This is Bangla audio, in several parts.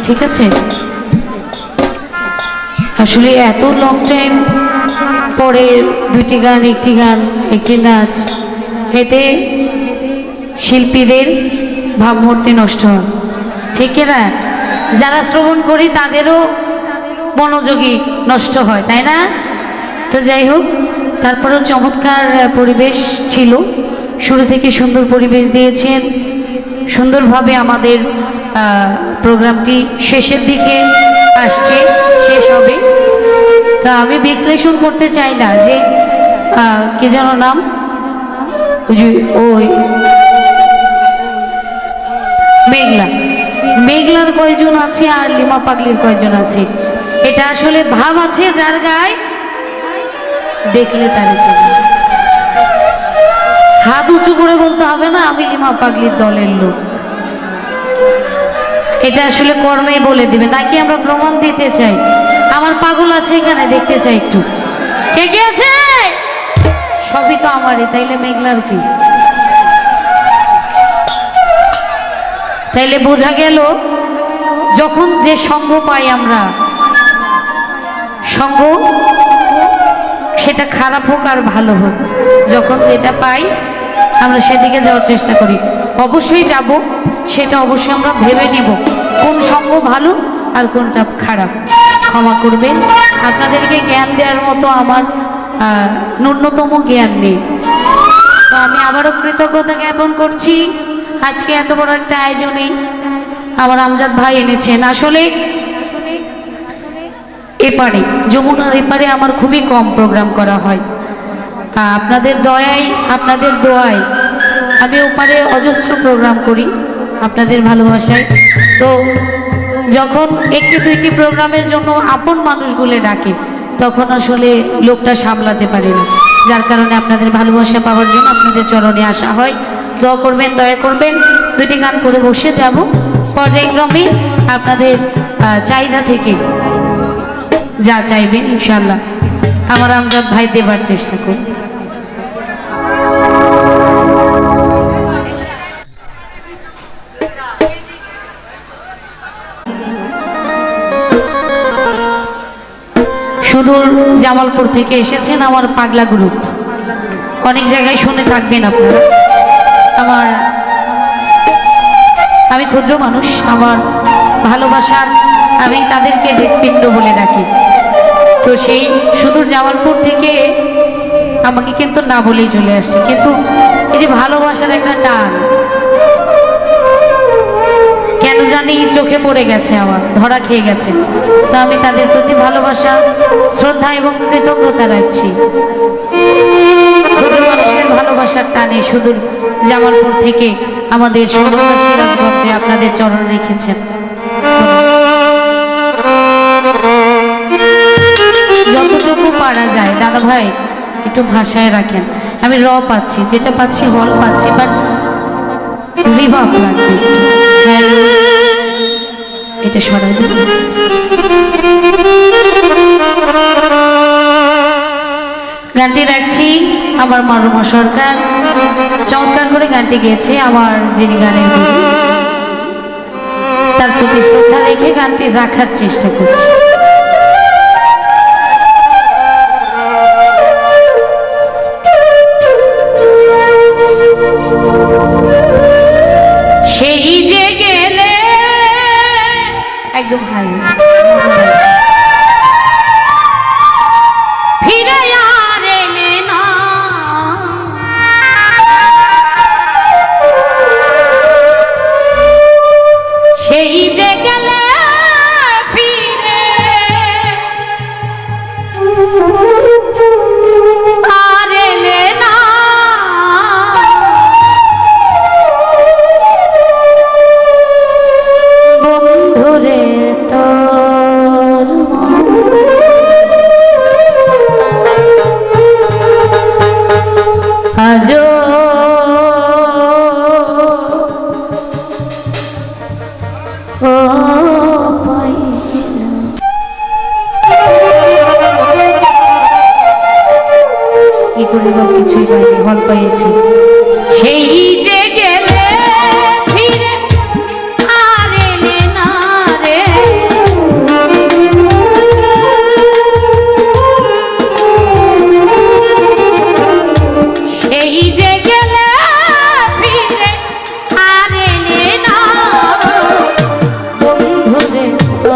ঠিক আছে? আসলে এত লং টাইম পরে দুটি গান, একটি গান, একটি নাচ, এতে শিল্পীদের ভাবমূর্তি নষ্ট হয়, ঠিক না? যারা শ্রবণ করি তাদেরও মনোযোগী নষ্ট হয়, তাই না? তো যাই হোক, তারপরেও চমৎকার পরিবেশ ছিল, শুরু থেকে সুন্দর পরিবেশ দিয়েছেন, সুন্দরভাবে আমাদের প্রোগ্রামটি শেষের দিকে আসছে, শেষ হবে। তা আমি বিশ্লেষণ করতে চাই না যে কি যেন নাম, ওই মেঘলা, মেঘলার কয়জন আছে আর লিমা পাগলির কয়জন আছে, এটা আসলে ভাব আছে যার গায়ে, দেখলে তারে চেনে। হাত উঁচু করে বলতে হবে না আমি লিমা পাগলির দলের লোক, এটা আসলে কর্মেই বলে দিবে। নাকি আমরা প্রমাণ দিতে চাই? আমার পাগল আছে এখানে, দেখতে চাই একটু, কে কে আছে? সবই তো আমারই, তাইলে মেঘলার কি? তাইলে বোঝা গেল যখন যে সঙ্গ পাই আমরা, সঙ্গ সেটা খারাপ হোক আর ভালো হোক, যখন যেটা পাই আমরা সেদিকে যাওয়ার চেষ্টা করি। অবশ্যই যাব, সেটা অবশ্যই আমরা ভেবে নেব কোন সঙ্গ ভালো আর কোনটা খারাপ। ক্ষমা করবেন, আপনাদেরকে জ্ঞান দেওয়ার মতো আমার ন্যূনতম জ্ঞান নেই। তো আমি আবারও কৃতজ্ঞতা জ্ঞাপন করছি, আজকে এত বড় একটা আয়োজনে আমার আমজাদ ভাই এনেছেন। আসলে এপারে যমুনার এপারে আমার খুবই কম প্রোগ্রাম করা হয়, আপনাদের দয়ায়, আপনাদের দোয়ায় আমি ওপারে অজস্র প্রোগ্রাম করি আপনাদের ভালোবাসায়। তো যখন একটি দুইটি প্রোগ্রামের জন্য আপন মানুষগুলো ডাকে, তখন আসলে লোকটা সামলাতে পারি না, যার কারণে আপনাদের ভালোবাসা পাওয়ার জন্য আপনাদের চরণে আসা হয়। দোয়া করবেন, দয়া করবেন, দুটি গান করে বসে যাব, পর্যায়ক্রমে আপনাদের চাহিদা থেকে যা চাইবেন ইনশাল্লাহ আমার আমজাদ ভাই দেবার চেষ্টা করব। সুদূর জামালপুর থেকে এসেছেন আমার পাগলা গ্রুপ, অনেক জায়গায় শুনে থাকবেন আপনারা। আমি ক্ষুদ্র মানুষ, আমার ভালোবাসার আমি তাদেরকে হৃৎপিণ্ড বলে ডাকি। তো সেই সুদূর জামালপুর থেকে আমাকে কিন্তু না বলেই চলে আসছে, কিন্তু এই যে ভালোবাসার একটা টান কেন জানি চোখে পড়ে গেছে, আমার ধরা খেয়ে গেছে। তো আমি তাদের প্রতি ভালোবাসা, শ্রদ্ধা এবং কৃতজ্ঞতা রাখছি। ক্ষুদ্র মানুষের ভালোবাসার টানে সুদূর জামালপুর থেকে আমাদের সোনারগাঁ সিরাজগঞ্জে আপনাদের চরণ রেখেছেন। যতটুকু পারা যায় দাদা ভাই একটু ভাষায় রাখেন। আমি র পাচ্ছি, যেটা পাচ্ছি হল পাচ্ছি, বাট রিভাব লাগবে। হ্যালো, এটা সরাই দেব। গানটি রাখছি আমার মারুমা সরকার, চমৎকার করে গানটি গেয়েছে আমার যিনি গানের গুরু, তার প্রতি শ্রদ্ধা রেখে গানটি রাখার চেষ্টা করছি। সেই যে গেলে একদম ভালো ফিরে আর এলে না, সেই যে গেলে ফিরে আর এলে না, বন্ধুরে তোর আজো কি করে বা কিছুই পাইনি, হল পাইছি। সেই যে গেলে ফিরে আর এলে না রে,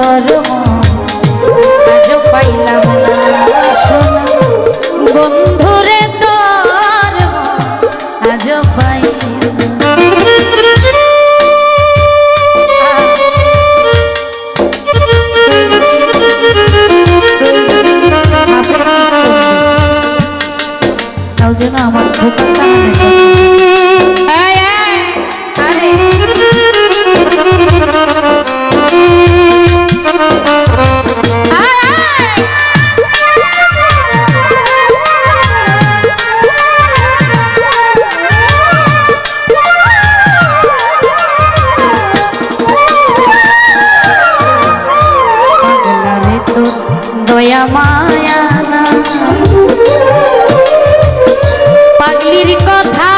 তোর আজও পাইলাম না সোনা বন্ধুরে তোর আজও তাও যেন আমার খুব দয়া মায়া না পাগলির কথা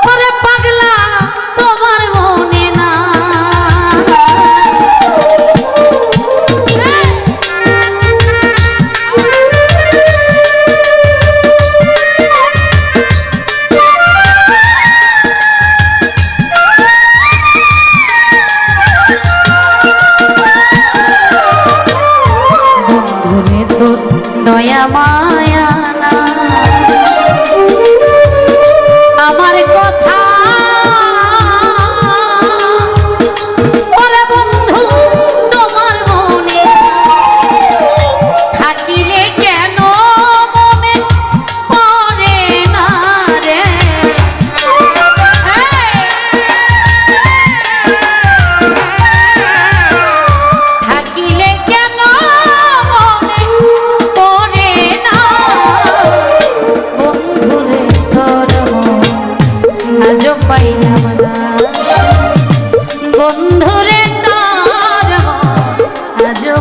ওরে পাগলা তোমার মনে না দয়া মায়া না আমার কথা ওরে বন্ধু তোমার মনে থাকিলে কেন মনে পড়ে না রে থাকিলে কেন পাইলাম না বন্ধুরে তোর আজও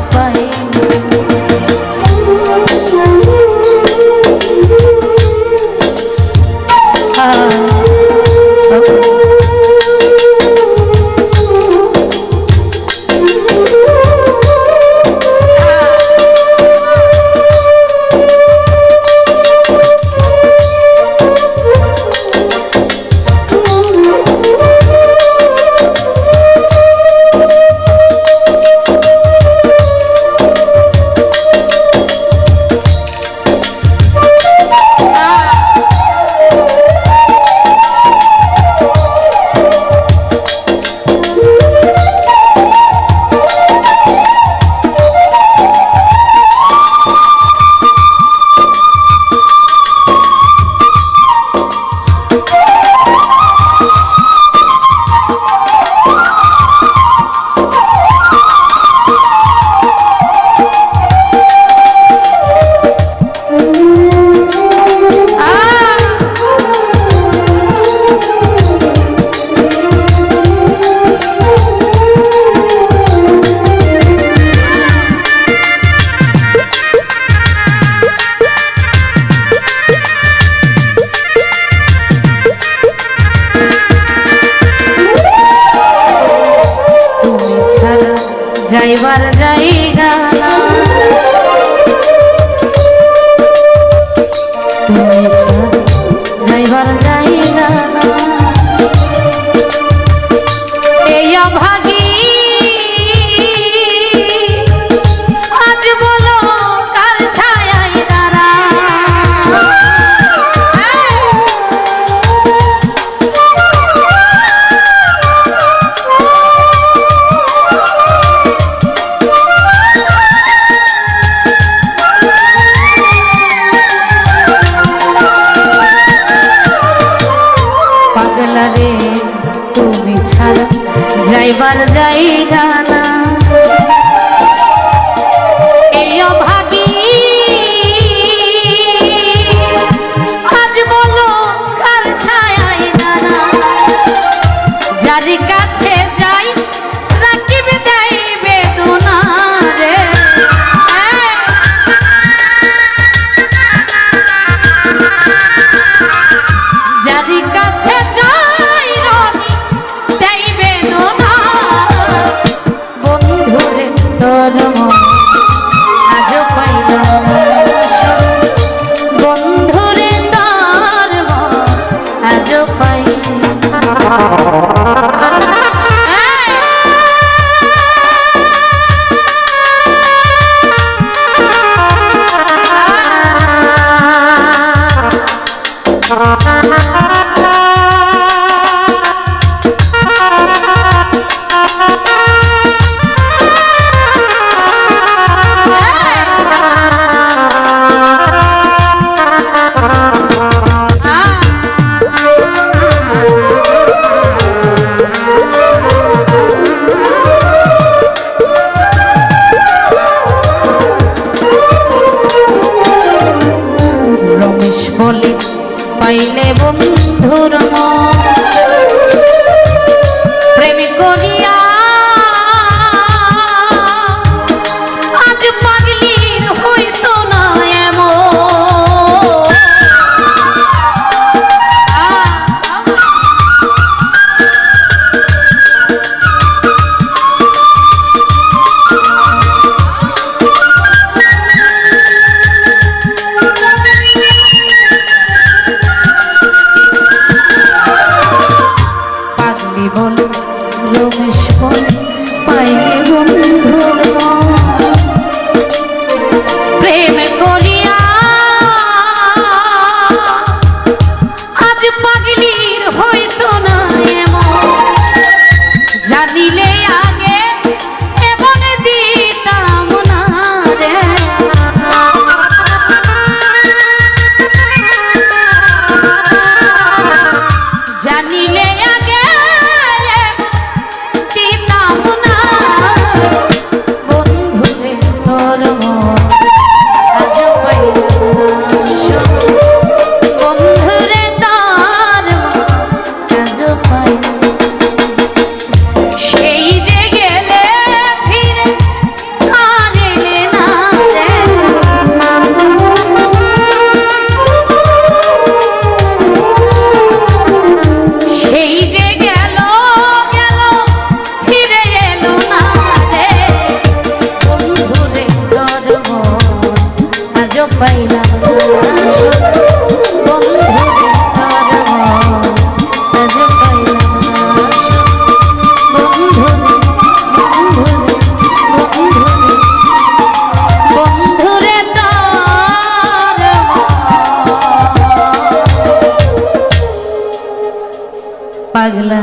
যাইবার জায়গা না তুমি যাইবার জায়গা না এই অভাগী আজ বলো কার ছায়ায় দাঁড়া রে তুমি ছাড়া যাইবার জায়গা না এই অভাগী আজ বলো কার ছায়ায় দাঁড়া যার কাছে যাই রাখিবে দেয় বেদনা রে যার কাছে যাই গলিয়া আজ পাগলির হইতো না এমন পাগলি বল রমেশ বল পাইলে বন্ধুর মন প্রেম করিয়া আজ পাগলির হইতো না এমন জানিলে আগে এমন দিতাম না রে জানিলে আগে দিতাম না বন্ধুরে তোর মন আজ পাইলাম না শোন বন্ধুরে তোর মন আজ পাইলাম সেই যে গেলে ফিরে আর এলে না রে সেই যে গেল গেল ফিরে এলো না রে বন্ধুরে তোর মন আজ পাইলাম না শোন বন্ধুরে তোর মন আজ পাইলাম না শোন বন্ধুরে বন্ধুরে বন্ধুরে বন্ধুরে তোর মন পাগলা